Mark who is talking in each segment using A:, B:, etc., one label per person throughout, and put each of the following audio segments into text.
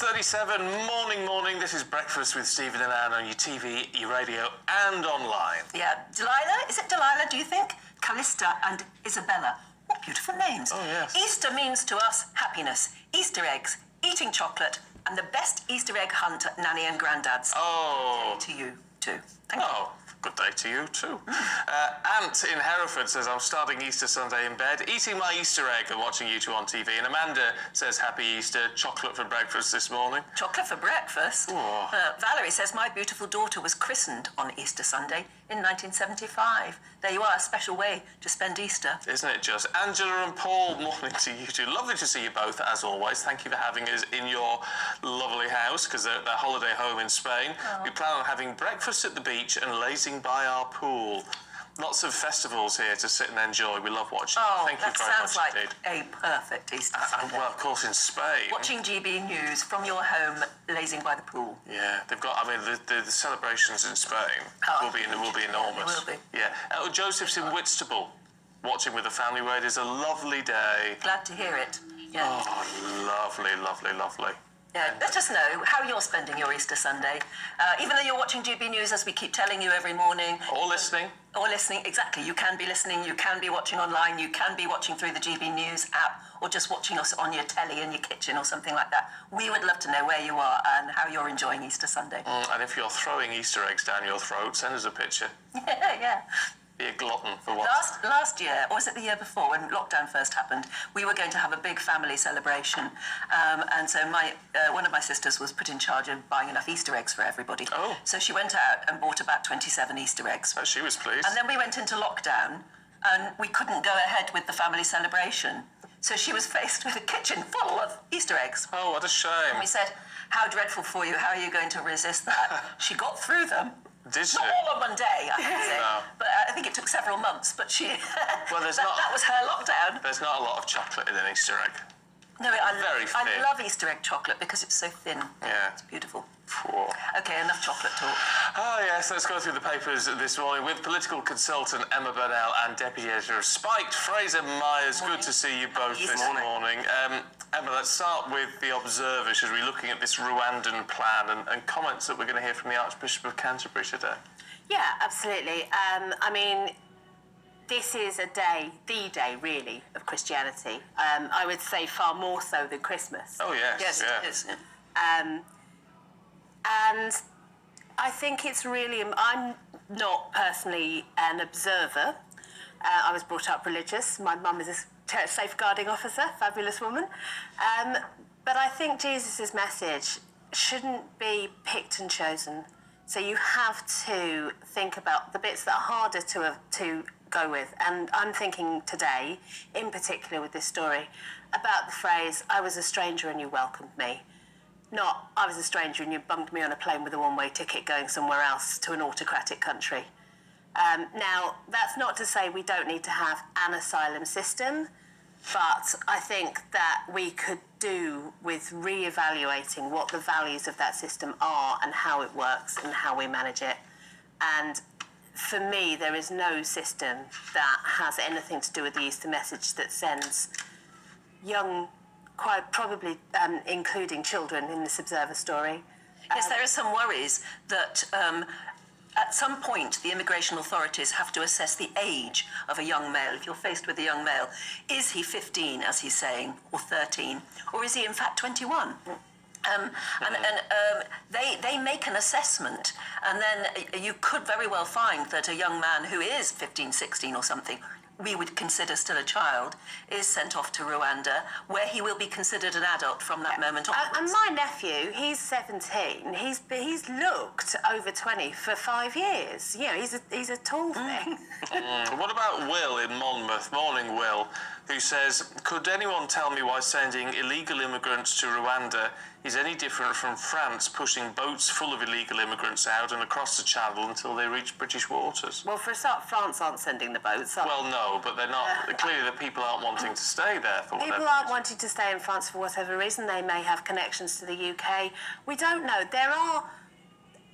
A: 6:37, morning. This is Breakfast with Stephen and Anne on your TV, your radio and online.
B: Yeah, Delilah, is it Delilah, do you think? Callista and Isabella. What beautiful names.
A: Oh, yes.
B: Easter means to us happiness, Easter eggs, eating chocolate, and the best Easter egg hunt at Nanny and Grandad's.
A: Oh.
B: Good day to you, too. Thank you.
A: Oh, good day to you too. Ant in Hereford says, I'm starting Easter Sunday in bed, eating my Easter egg and watching you two on TV. And Amanda says, happy Easter, chocolate for breakfast this morning.
B: Chocolate for breakfast?
A: Oh.
B: Valerie says, my beautiful daughter was christened on Easter Sunday in 1975. There you are, a special way to spend Easter.
A: Isn't it just? Angela and Paul, morning to you two. Lovely to see you both, as always. Thank you for having us in your lovely house, because they're at their holiday home in Spain.
B: Oh.
A: We plan on having breakfast at the beach and lazing by our pool. Lots of festivals here to sit and enjoy. We love watching.
B: Oh,
A: Thank you
B: that
A: very
B: sounds
A: much
B: like
A: indeed.
B: a perfect Easter Sunday.
A: Well, of course, in Spain.
B: Watching GB News from your home, lazing by the pool.
A: Yeah, they've got. I mean, the celebrations in Spain will be enormous.
B: They will be.
A: Yeah. Joseph's in Whitstable, watching with the family. Where it is a lovely day.
B: Glad to hear it. Yeah.
A: Oh, lovely.
B: Yeah, let us know how you're spending your Easter Sunday. Even though you're watching GB News, as we keep telling you every morning.
A: Or listening.
B: Exactly. You can be listening, you can be watching online, you can be watching through the GB News app, or just watching us on your telly in your kitchen or something like that. We would love to know where you are and how you're enjoying Easter Sunday.
A: And if you're throwing Easter eggs down your throat, send us a picture.
B: Yeah.
A: Be a glutton for what?
B: Last year, or was it the year before, when lockdown first happened, we were going to have a big family celebration. And so one of my sisters was put in charge of buying enough Easter eggs for everybody.
A: Oh.
B: So she went out and bought about 27 Easter eggs.
A: She was pleased.
B: And then we went into lockdown and we couldn't go ahead with the family celebration. So she was faced with a kitchen full of Easter eggs.
A: Oh, what a shame.
B: And we said, how dreadful for you, how are you going to resist that? She got through them.
A: Did she?
B: Not all in one day, I have to say.
A: No.
B: But I think it took several months, but she...
A: Well,
B: that was her lockdown.
A: There's not a lot of chocolate in an Easter egg.
B: No,
A: Very
B: I
A: thin.
B: love Easter egg chocolate because it's so thin.
A: Yeah.
B: It's beautiful.
A: Whoa.
B: Okay, enough chocolate talk.
A: Oh, yes, let's go through the papers this morning with political consultant Emma Burnell and Deputy Editor of Spiked, Fraser Myers. Good to see you both this morning. Emma, let's start with the Observer as we're looking at this Rwandan plan and comments that we're going to hear from the Archbishop of Canterbury today.
C: Yeah, absolutely. I mean, this is the day really of Christianity. I would say far more so than Christmas.
A: Oh, yes.
B: Yes,
A: yeah.
B: it is.
C: And I think it's really, I'm not personally an observer. I was brought up religious. My mum is a church safeguarding officer, fabulous woman. But I think Jesus' message shouldn't be picked and chosen. So you have to think about the bits that are harder to go with. And I'm thinking today, in particular with this story, about the phrase, I was a stranger and you welcomed me. Not, I was a stranger and you bunged me on a plane with a one-way ticket going somewhere else to an autocratic country. Now, that's not to say we don't need to have an asylum system, but I think that we could do with re-evaluating what the values of that system are and how it works and how we manage it. And for me, there is no system that has anything to do with the Easter message that sends young, quite probably including children in this Observer story.
B: Yes, there are some worries that at some point the immigration authorities have to assess the age of a young male. If you're faced with a young male, is he 15, as he's saying, or 13, or is he in fact 21? They make an assessment, and then you could very well find that a young man who is 15, 16 or something, we would consider still a child, is sent off to Rwanda, where he will be considered an adult from that moment onwards.
C: And my nephew, he's 17. He's looked over 20 for 5 years. You know, he's a tall thing.
A: What about Will in Monmouth? Morning, Will, who says, could anyone tell me why sending illegal immigrants to Rwanda is any different from France pushing boats full of illegal immigrants out and across the Channel until they reach British waters?
C: Well, for a start, France aren't sending the boats.
A: Well, no, but they're not. Clearly, the people aren't wanting to stay there for whatever reason.
C: People aren't wanting to stay in France for whatever reason. They may have connections to the UK. We don't know.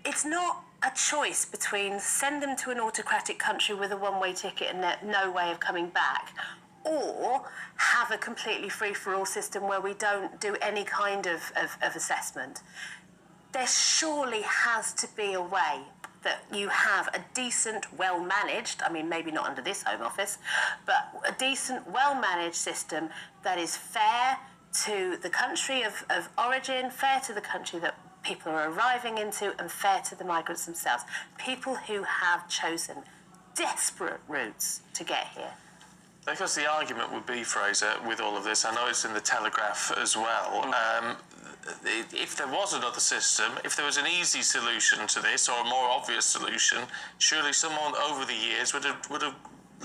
C: It's not a choice between send them to an autocratic country with a one-way ticket and no way of coming back, or have a completely free-for-all system where we don't do any kind of assessment. There surely has to be a way that you have a decent, well-managed, I mean, maybe not under this Home Office, but a decent, well-managed system that is fair to the country of origin, fair to the country that people are arriving into, and fair to the migrants themselves. People who have chosen desperate routes to get here.
A: Because the argument would be, Fraser, with all of this, I know it's in the Telegraph as well, if there was another system, if there was an easy solution to this, or a more obvious solution, surely someone over the years would have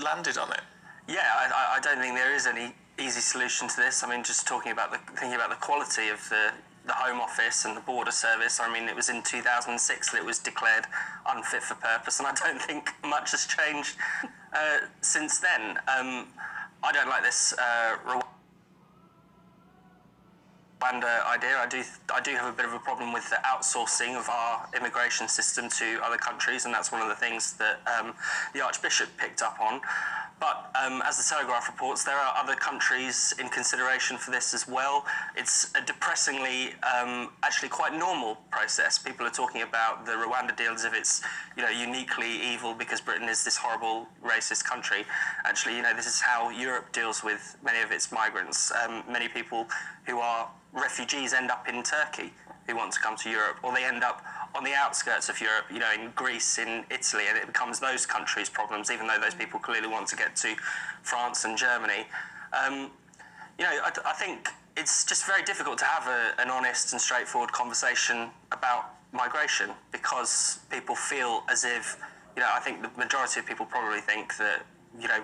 A: landed on it.
D: Yeah, I don't think there is any easy solution to this. I mean, just thinking about the quality of the Home Office and the Border Service, I mean, it was in 2006 that it was declared unfit for purpose, and I don't think much has changed since then. I don't like this Rwanda idea. I do have a bit of a problem with the outsourcing of our immigration system to other countries, and that's one of the things that the Archbishop picked up on. But as the Telegraph reports, there are other countries in consideration for this as well. It's a depressingly, actually quite normal process. People are talking about the Rwanda deal as if it's, uniquely evil because Britain is this horrible racist country. Actually, this is how Europe deals with many of its migrants. Many people who are refugees end up in Turkey who want to come to Europe, or they end up on the outskirts of Europe, in Greece, in Italy, and it becomes those countries' problems, even though those people clearly want to get to France and Germany. I think it's just very difficult to have an honest and straightforward conversation about migration because people feel as if, I think the majority of people probably think that,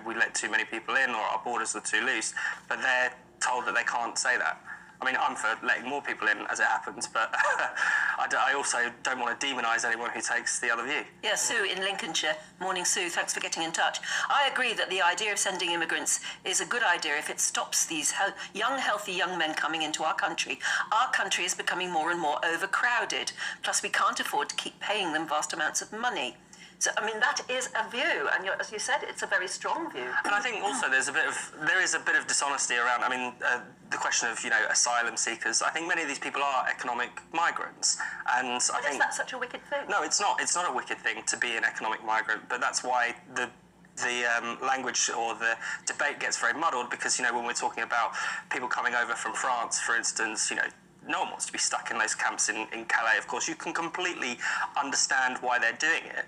D: we let too many people in or our borders are too loose, but they're told that they can't say that. I mean, I'm for letting more people in as it happens, but I also don't want to demonise anyone who takes the other view.
B: Yeah, Sue in Lincolnshire. Morning, Sue. Thanks for getting in touch. I agree that the idea of sending immigrants is a good idea if it stops these healthy young men coming into our country. Our country is becoming more and more overcrowded. Plus, we can't afford to keep paying them vast amounts of money. So, I mean, that is a view, and as you said, it's a very strong view.
D: And I think also there is a bit of dishonesty around, the question of, asylum seekers. I think many of these people are economic migrants, and
B: Is that such a wicked thing?
D: No, it's not. It's not a wicked thing to be an economic migrant, but that's why the language or the debate gets very muddled because, when we're talking about people coming over from France, for instance, no one wants to be stuck in those camps in Calais. Of course, you can completely understand why they're doing it.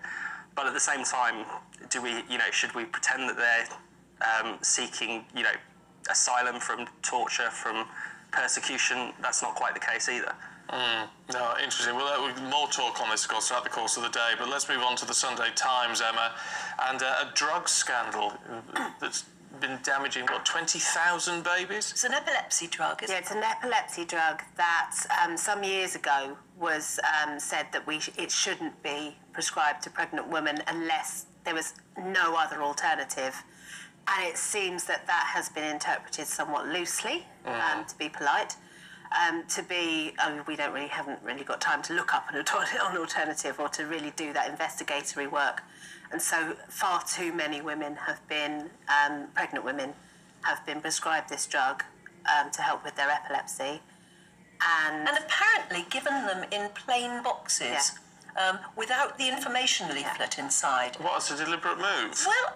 D: But at the same time, should we pretend that they're seeking, asylum from torture, from persecution? That's not quite the case either.
A: No, interesting. We'll more talk on this, of course, throughout the course of the day. But let's move on to the Sunday Times, Emma, and a drug scandal that's been damaging, 20,000 babies?
B: It's an epilepsy drug, isn't it?
C: Yeah, it's an epilepsy drug that some years ago was said that it shouldn't be prescribed to pregnant women unless there was no other alternative. And it seems that has been interpreted somewhat loosely, to be polite. We haven't really got time to look up an alternative or to really do that investigatory work. And so far too many women have been, pregnant women, have been prescribed this drug to help with their epilepsy. And
B: apparently given them in plain boxes. Without the information leaflet inside.
A: What's a deliberate move?
B: Well,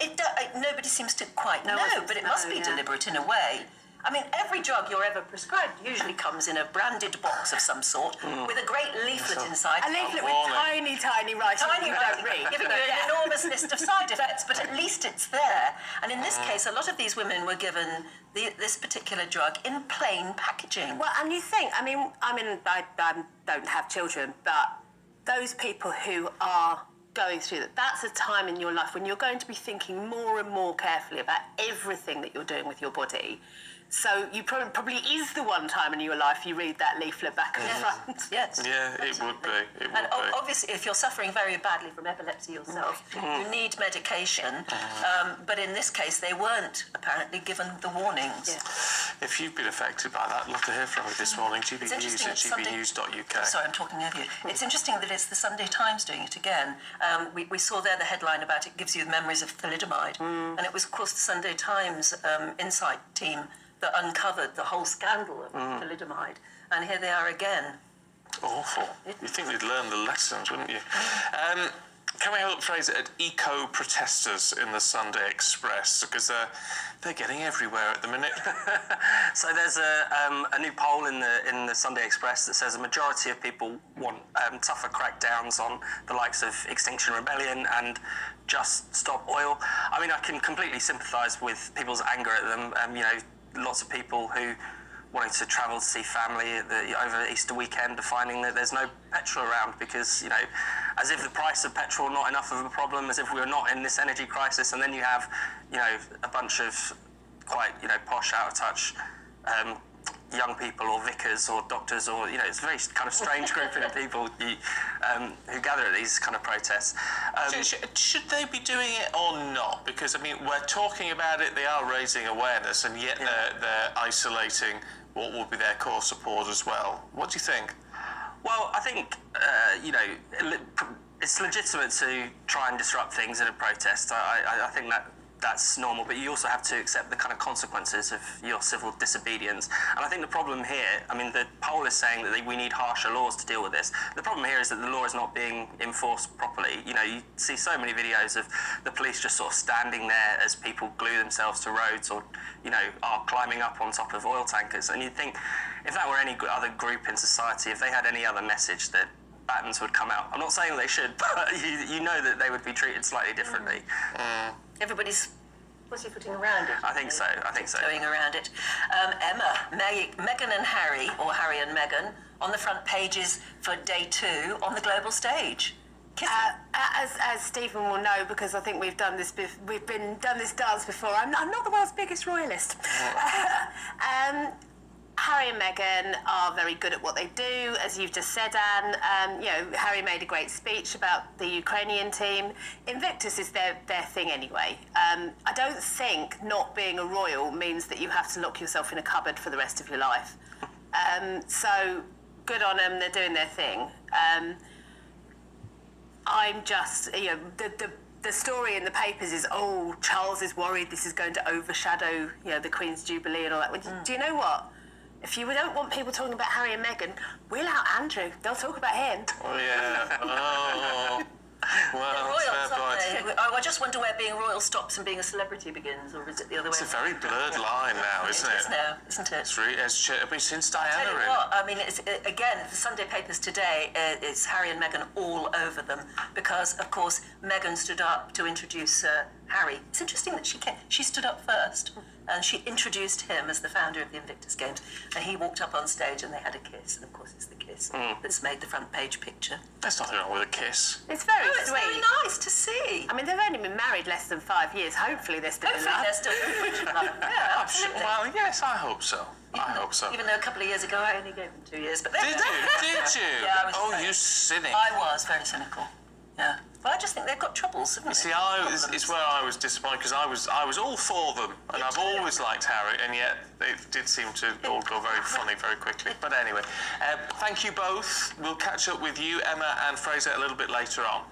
B: nobody seems to quite know, but it must be deliberate in a way. I mean, every drug you're ever prescribed usually comes in a branded box of some sort with a great leaflet inside.
C: A leaflet with tiny writing that you don't read.
B: Giving you an enormous list of side effects, but at least it's there. And in this case, a lot of these women were given this particular drug in plain packaging.
C: Well, and you think, I don't have children, but those people who are going through that's a time in your life when you're going to be thinking more and more carefully about everything that you're doing with your body. So you probably is the one time in your life you read that leaflet back and front.
B: Yes.
A: Yeah, it would be.
B: Obviously, if you're suffering very badly from epilepsy yourself, you need medication. But in this case, they weren't apparently given the warnings.
A: If you've been affected by that, I'd love to hear from you this morning.
B: interesting that
A: gbnews@gbnews.uk.
B: Sorry, I'm talking over you. It's interesting that it's the Sunday Times doing it again. We saw there the headline about it gives you memories of thalidomide. And it was, of course, the Sunday Times Insight team that uncovered the whole scandal of thalidomide. And here they are again.
A: Awful. You'd think they'd learn the lessons, wouldn't you? Can we have a look, Fraser, at eco-protesters in the Sunday Express? Because they're getting everywhere at the minute.
D: So there's a new poll in the Sunday Express that says a majority of people want tougher crackdowns on the likes of Extinction Rebellion and Just Stop Oil. I mean, I can completely sympathise with people's anger at them. You know, lots of people who wanting to travel to see family over Easter weekend are finding that there's no petrol around because, you know, as if the price of petrol not enough of a problem, as if we're not in this energy crisis, and then you have, you know, a bunch of quite, you know, posh, out of touch young people or vicars or doctors or, you know, it's a very kind of strange grouping of people who gather at these kind of protests.
A: Should they be doing it or not? Because, I mean, we're talking about it, they are raising awareness, and yet they're isolating what will be their core support as well. What do you think?
D: Well, I think, you know, it's legitimate to try and disrupt things in a protest. I think that's normal, but you also have to accept the kind of consequences of your civil disobedience. And I think the problem here, I mean, the poll is saying that we need harsher laws to deal with this. The problem here is that the law is not being enforced properly. You know, you see so many videos of the police just sort of standing there as people glue themselves to roads or, you know, are climbing up on top of oil tankers. And you'd think, if that were any other group in society, if they had any other message, that batons would come out. I'm not saying they should, but you know that they would be treated slightly differently.
B: Everybody's pussyfooting around it.
D: I think so.
B: Going around it. Emma, Meghan and Harry, or Harry and Meghan, on the front pages for day 2 on the global stage.
C: As Stephen will know, because I think we've done this dance before. I'm not the world's biggest royalist. Harry and Meghan are very good at what they do, as you've just said, Anne. You know, Harry made a great speech about the Ukrainian team. Invictus is their thing anyway. I don't think not being a royal means that you have to lock yourself in a cupboard for the rest of your life. So good on them, they're doing their thing. I'm just, you know, the story in the papers is, oh, Charles is worried this is going to overshadow, you know, the Queen's Jubilee and all that. Well, do you know what? If you don't want people talking about Harry and Meghan, wheel out Andrew. They'll talk about him.
A: Oh, yeah. Oh. Well,
B: Royals,
A: fair
B: aren't
A: point.
B: they? I just wonder where being royal stops and being a celebrity begins, or is it the other way?
A: It's a very blurred line now, isn't it?
B: It is now, isn't it?
A: It's really, I mean, since
B: Tell
A: Diana
B: you what, I mean, it's, again, the Sunday papers today, it's Harry and Meghan all over them because, of course, Meghan stood up to introduce Harry. It's interesting that she stood up first and she introduced him as the founder of the Invictus Games, and he walked up on stage and they had a kiss, and of course it's the kiss that's made the front page picture.
A: There's nothing wrong with a kiss.
C: It's very sweet.
B: It's very nice to see.
C: I mean, they've only been married less than 5 years. Hopefully they're still in love.
B: They're still in love. Yeah, absolutely.
A: Well, yes, I hope so. I hope so.
B: Even though a couple of years ago I only gave them 2 years. But
A: Did you?
B: Yeah, I was
A: you cynic.
B: I was very cynical. Yeah. But I just think they've got troubles, haven't they?
A: See, it's where I was disappointed because I was all for them, and I've always liked Harry, and yet it did seem to all go very funny very quickly. But anyway, thank you both. We'll catch up with you, Emma and Fraser, a little bit later on.